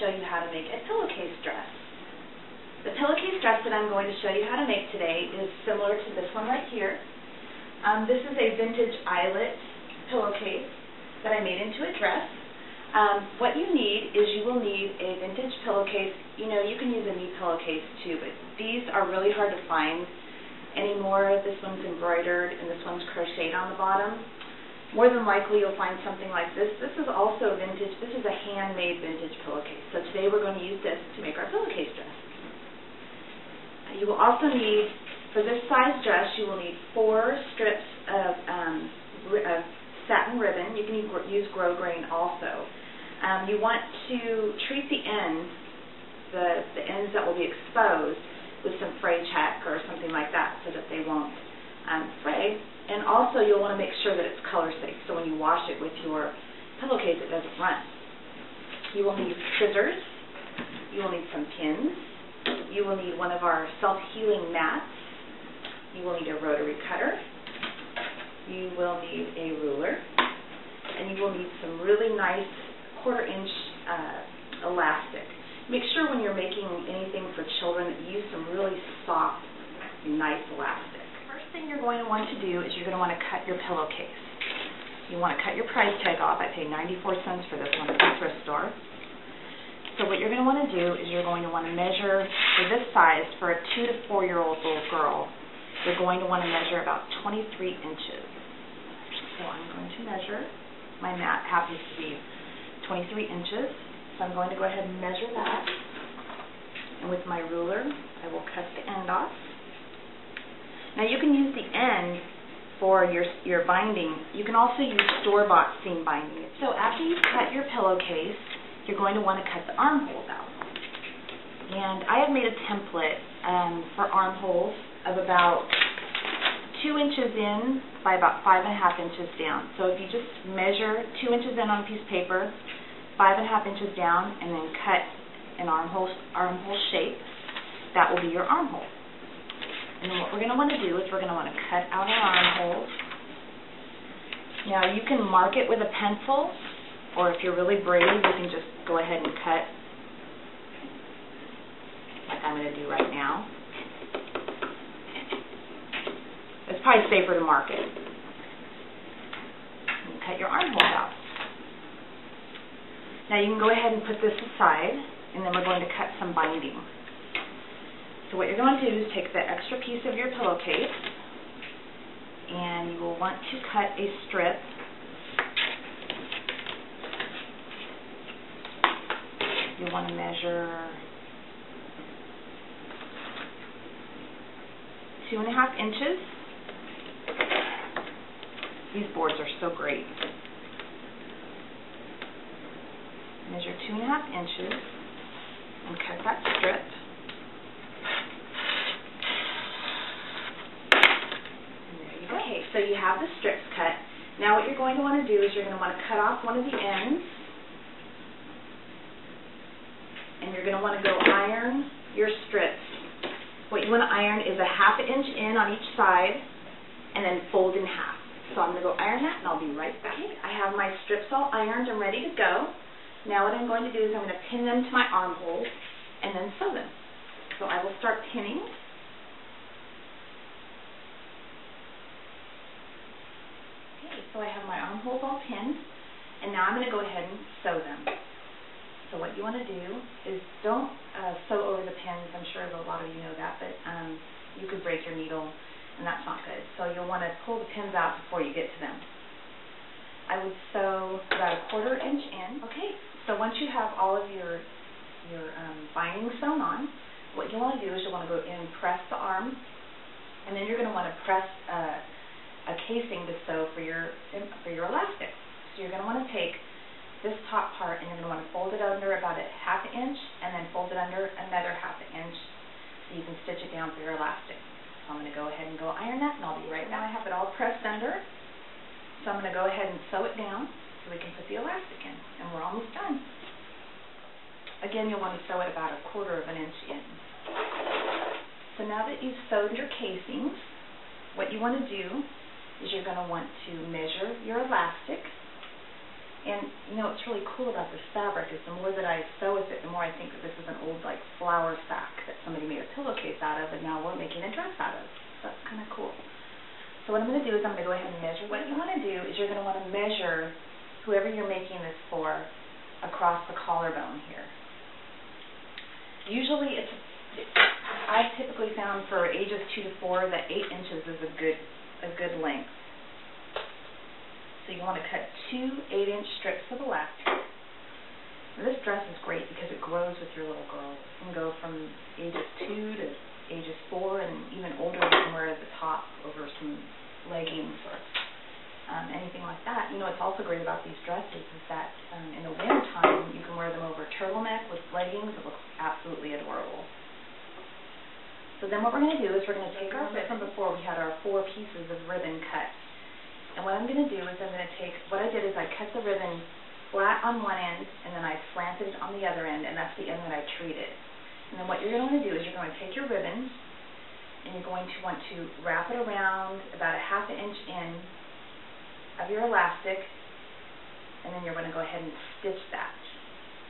show you how to make a pillowcase dress. The pillowcase dress that I'm going to show you how to make today is similar to this one right here. This is a vintage eyelet pillowcase that I made into a dress. What you need is you will need a vintage pillowcase. You know, you can use a knee pillowcase too, but these are really hard to find anymore. This one's embroidered and this one's crocheted on the bottom. More than likely you'll find something like this. This is also vintage. This is a handmade vintage pillowcase. So today we're going to use this to make our pillowcase dress. You will also need, for this size dress, you will need 4 strips of satin ribbon. You can use grosgrain also. You want to treat the ends, the ends that will be exposed, with some fray check or something like that so that they won't fray. And also you'll want to make sure that it's color safe, so when you wash it with your pillowcase it doesn't run. You will need scissors. You will need some pins. You will need one of our self-healing mats. You will need a rotary cutter. You will need a ruler. And you will need some really nice 1/4 inch elastic. Make sure when you're making anything for children that you use some really soft, nice elastic. First thing you're going to want to do is you're going to want to cut your pillowcase. You want to cut your price tag off. I paid 94 cents for this one at the thrift store. So what you're going to want to do is you're going to want to measure for this size for a 2 to 4-year-old little girl. You're going to want to measure about 23 inches. So I'm going to measure. My mat happens to be 23 inches. So I'm going to go ahead and measure that. And with my ruler, I will cut the end off. Now you can use the end for your binding. You can also use store-bought seam binding. So after you've cut your pillowcase, you're going to want to cut the armholes out. And I have made a template for armholes of about 2 inches in by about 5.5 inches down. So if you just measure 2 inches in on a piece of paper, 5.5 inches down, and then cut an armhole shape, that will be your armhole. And then what we're going to want to do is we're going to want to cut out our armholes. Now you can mark it with a pencil, or if you're really brave, you can just go ahead and cut like I'm going to do right now. It's probably safer to mark it. And cut your armhole out. Now you can go ahead and put this aside, and then we're going to cut some binding. So what you're going to do is take the extra piece of your pillowcase, and you will want to cut a strip. You want to measure 2.5 inches. These boards are so great. Measure 2.5 inches and cut that strip. And there you go. Okay, so you have the strips cut. Now what you're going to want to do is you're going to want to cut off one of the ends. And you're going to want to go iron your strips. What you want to iron is a 1/2 inch in on each side and then fold in half. So I'm going to go iron that and I'll be right back. Okay, I have my strips all ironed and ready to go. Now what I'm going to do is I'm going to pin them to my armholes and then sew them. So I will start pinning. Okay, so I have my armholes all pinned, and now I'm going to go ahead and sew them. So what you want to do is don't sew over the pins. I'm sure a lot of you know that, but you could break your needle, and that's not good. So you'll want to pull the pins out before you get to them. I would sew about a 1/4 inch in. Okay, so once you have all of your binding sewn on, what you want to do is you want to go in and press the arm, and then you're going to want to press a casing to sew for your elastic. So you're going to want to take this top part and you're going to want to fold it under about a 1/2 inch, and then fold it under another 1/2 inch so you can stitch it down for your elastic. So I'm going to go ahead and go iron that, and I'll be right now. I have it all pressed under. So I'm going to go ahead and sew it down so we can put the elastic in, and we're almost done. Again, you'll want to sew it about a 1/4 inch in. So now that you've sewed your casings, what you want to do is you're going to want to measure your elastic. And you know what's really cool about this fabric is the more that I sew with it, the more I think that this is an old like flower sack that somebody made a pillowcase out of, and now we're making a dress out of. So that's kind of cool. So what I'm going to do is I'm going to go ahead and measure. What you want to do is you're going to want to measure whoever you're making this for across the collarbone here. Usually I've typically found for ages 2 to 4 that 8 inches is a good length. So you want to cut 2 8-inch strips of elastic. Now this dress is great because it grows with your little girl. It can go from ages 2 to ages 4, and even older you can wear it as a top over some leggings or anything like that. You know what's also great about these dresses is that in the winter time you can wear them over a turtleneck with leggings. It looks absolutely adorable. So then what we're going to do is we're going to take our ribbon. From before we had our 4 pieces of ribbon cut. And what I'm going to do is I'm going to take, what I did is I cut the ribbon flat on one end, and then I slanted it on the other end, and that's the end that I treated. And then what you're going to want to do is you're going to take your ribbon, and you're going to want to wrap it around about a 1/2 inch in of your elastic, and then you're going to go ahead and stitch that.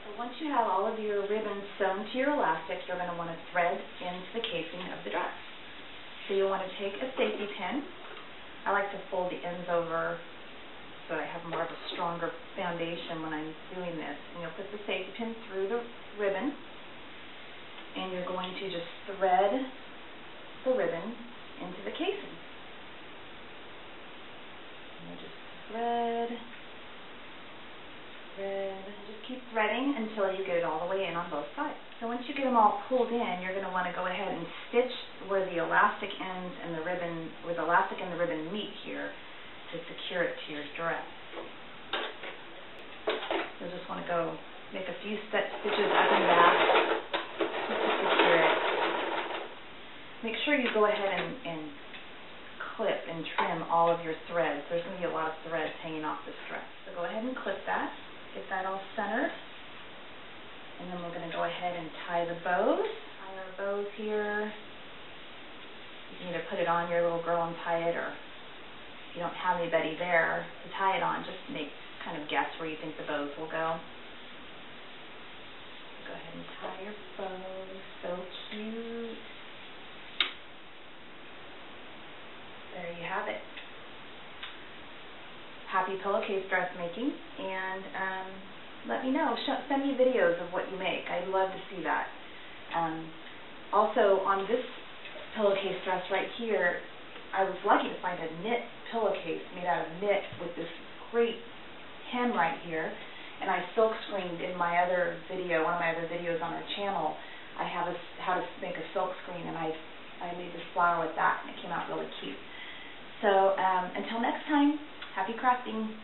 So once you have all of your ribbons sewn to your elastic, you're going to want to thread into the casing of the dress. So you'll want to take a safety pin. I like to fold the ends over so I have more of a stronger foundation when I'm doing this. And you'll put the safety pin through the ribbon, and you're going to just thread the ribbon into the casing. And you just thread, just keep threading until you get it all the way in on both sides. So once you get them all pulled in, you're going to want to go ahead and stitch where the elastic ends and the ribbon, where the elastic and the ribbon meet here, to secure it to your dress. You'll just want to go make a few stitches up and back just to secure it. Make sure you go ahead and clip and trim all of your threads. There's going to be a lot of threads hanging off this dress. So go ahead and clip that. Get that all centered. And then we're going to go ahead and tie the bows. Tie our bows here. You can either put it on your little girl and tie it, or if you don't have anybody there to tie it on, just kind of guess where you think the bows will go. Go ahead and tie your bows. So cute. There you have it. Happy pillowcase dressmaking, and let me know. Send me videos of what you make. I'd love to see that. Also, on this pillowcase dress right here, I was lucky to find a knit pillowcase made out of knit with this great hem right here. And I silk screened in my other video, one of my other videos on our channel. I have how to make a silk screen, and I made this flower with that, and it came out really cute. So until next time, happy crafting.